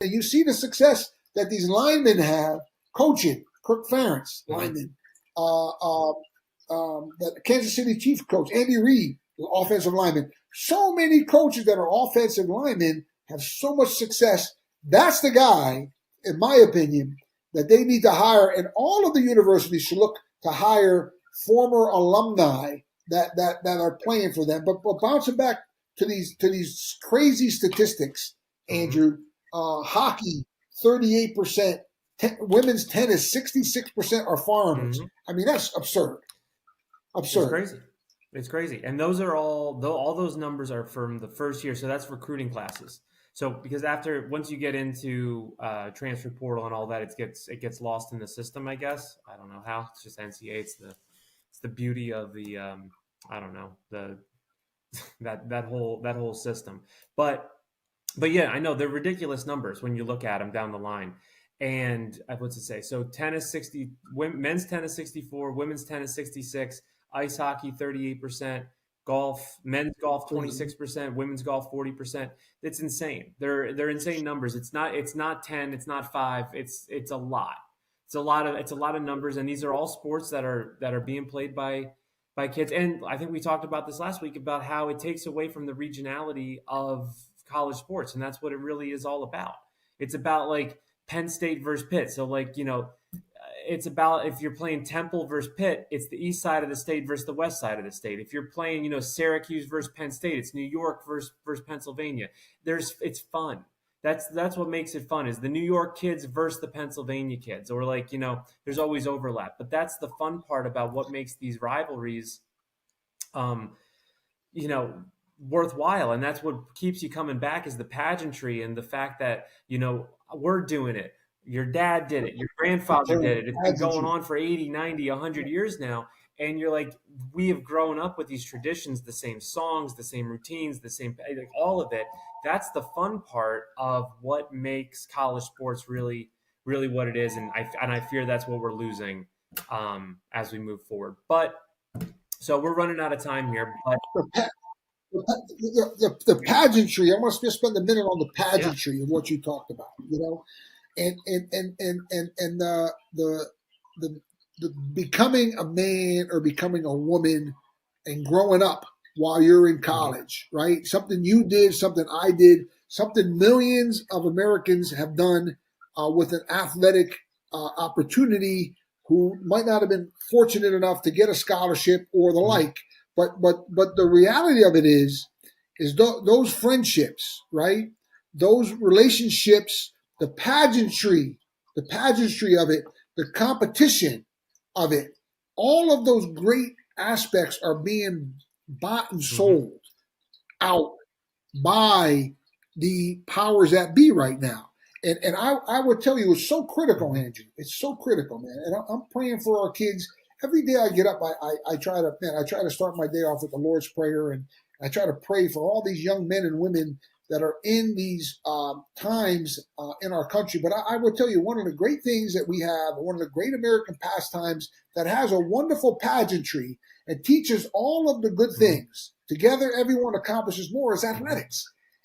And you see the success that these linemen have coaching. Kirk Ferentz, lineman. The Kansas City Chiefs coach, Andy Reid, offensive lineman. So many coaches that are offensive linemen have so much success. That's the guy, in my opinion, that they need to hire. And all of the universities should look to hire former alumni that are playing for them. But bouncing back to these crazy statistics, Andrew, hockey, 38%. Women's tennis, 66% are foreigners. I mean, that's absurd. Absurd. It's crazy. And those are all those numbers are from the first year. So that's recruiting classes. So because once you get into transfer portal and all that, it gets lost in the system, I guess. I don't know how. It's just NCAA. It's the beauty of the I don't know, that whole system. But yeah, I know they're ridiculous numbers when you look at them down the line. And what's it say? So tennis 60, men's tennis 64, women's tennis 66, ice hockey 38%, men's golf 26%, women's golf 40%. It's insane. They're insane numbers. It's not 10, it's not 5. It's a lot. It's a lot of numbers, and these are all sports that are being played by kids. And I think we talked about this last week about how it takes away from the regionality of college sports, and that's what it really is all about. It's about like Penn State versus Pitt. So like, it's about if you're playing Temple versus Pitt, it's the east side of the state versus the west side of the state. If you're playing, Syracuse versus Penn State, it's New York versus Pennsylvania. It's fun. That's what makes it fun, is the New York kids versus the Pennsylvania kids, or like, there's always overlap. But that's the fun part about what makes these rivalries, worthwhile. And that's what keeps you coming back, is the pageantry and the fact that, we're doing it. Your dad did it. Your grandfather did it. It's been going on for 80, 90, 100 years now. And you're like, we have grown up with these traditions, the same songs, the same routines, the same, like, all of it. That's the fun part of what makes college sports really, really what it is. And I fear that's what we're losing as we move forward. But so we're running out of time here. But the pageantry, I want to spend a minute on the pageantry of what you talked about, and the becoming a man or becoming a woman and growing up while you're in college, right? Something you did, something I did, something millions of Americans have done with an athletic opportunity, who might not have been fortunate enough to get a scholarship or the like. But the reality of it is those friendships, right? Those relationships, the pageantry of it, the competition of it, all of those great aspects are being bought and sold out by the powers that be right now. And I would tell you, it's so critical, Andrew. It's so critical, man. And I'm praying for our kids. Every day I get up, I try to start my day off with the Lord's Prayer, and I try to pray for all these young men and women that are in these times in our country. But I would tell you, one of the great things that we have, one of the great American pastimes that has a wonderful pageantry and teaches all of the good things. Together, everyone accomplishes more, is athletics.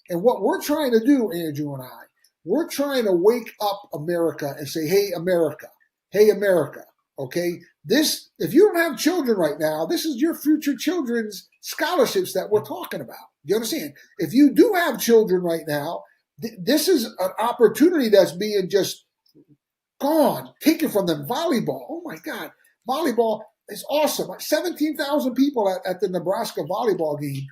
And what we're trying to do, Andrew and I, we're trying to wake up America and say, hey, America, okay? This, if you don't have children right now, this is your future children's scholarships that we're talking about. Do you understand? If you do have children right now, this is an opportunity that's being just gone, taken from them. Volleyball, oh my God, volleyball is awesome. Like 17,000 people at the Nebraska volleyball game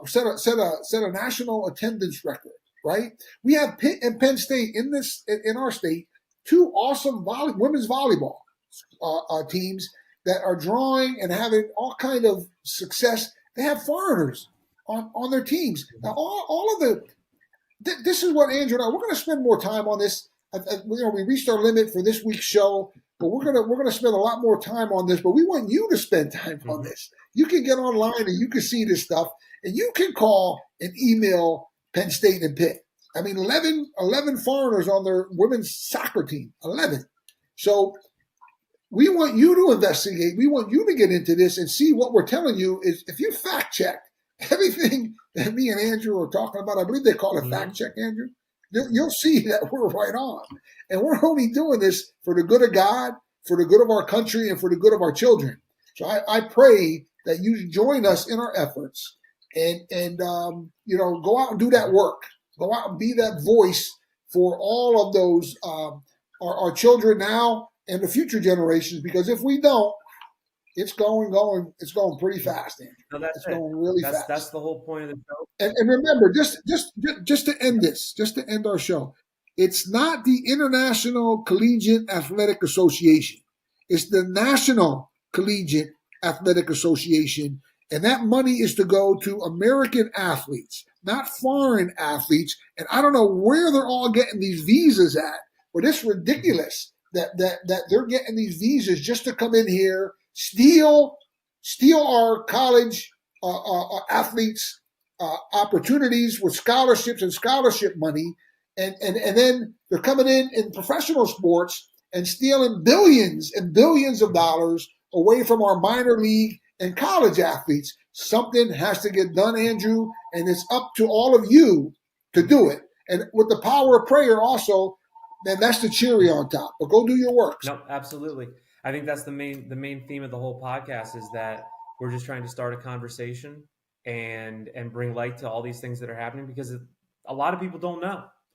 set a national attendance record. Right? We have Pitt and Penn State in our state, two awesome women's volleyball teams that are drawing and having all kind of success. They have foreigners on their teams. Now, all of this is what Andrew and I, we're going to spend more time on this. We reached our limit for this week's show, but we're going to spend a lot more time on this. But we want you to spend time on this. You can get online and you can see this stuff, and you can call and email Penn State and Pitt. I mean, 11 foreigners on their women's soccer team, 11. So we want you to investigate. We want you to get into this and see what we're telling you is, if you fact check everything that me and Andrew are talking about, I believe they call it fact check, Andrew. you'll see that we're right on. And we're only doing this for the good of God, for the good of our country, and for the good of our children. So I pray that you join us in our efforts and go out and do that work. Go out and be that voice for all of those our children now and the future generations. Because if we don't, it's going pretty fast, Andrew. No, that's it's it. going really fast. That's the whole point of the show. And remember, just to end this, just to end our show, it's not the International Collegiate Athletic Association. It's the National Collegiate Athletic Association. And that money is to go to American athletes, not foreign athletes. And I don't know where they're all getting these visas at, but it's ridiculous that they're getting these visas just to come in here, steal our college athletes opportunities with scholarships and scholarship money, and then they're coming in professional sports and stealing billions and billions of dollars away from our minor league and college athletes. Something has to get done, Andrew, and it's up to all of you to do it. And with the power of prayer also, then that's the cherry on top. But go do your work. No, absolutely. I think that's the main theme of the whole podcast is that we're just trying to start a conversation and bring light to all these things that are happening because a lot of people don't know.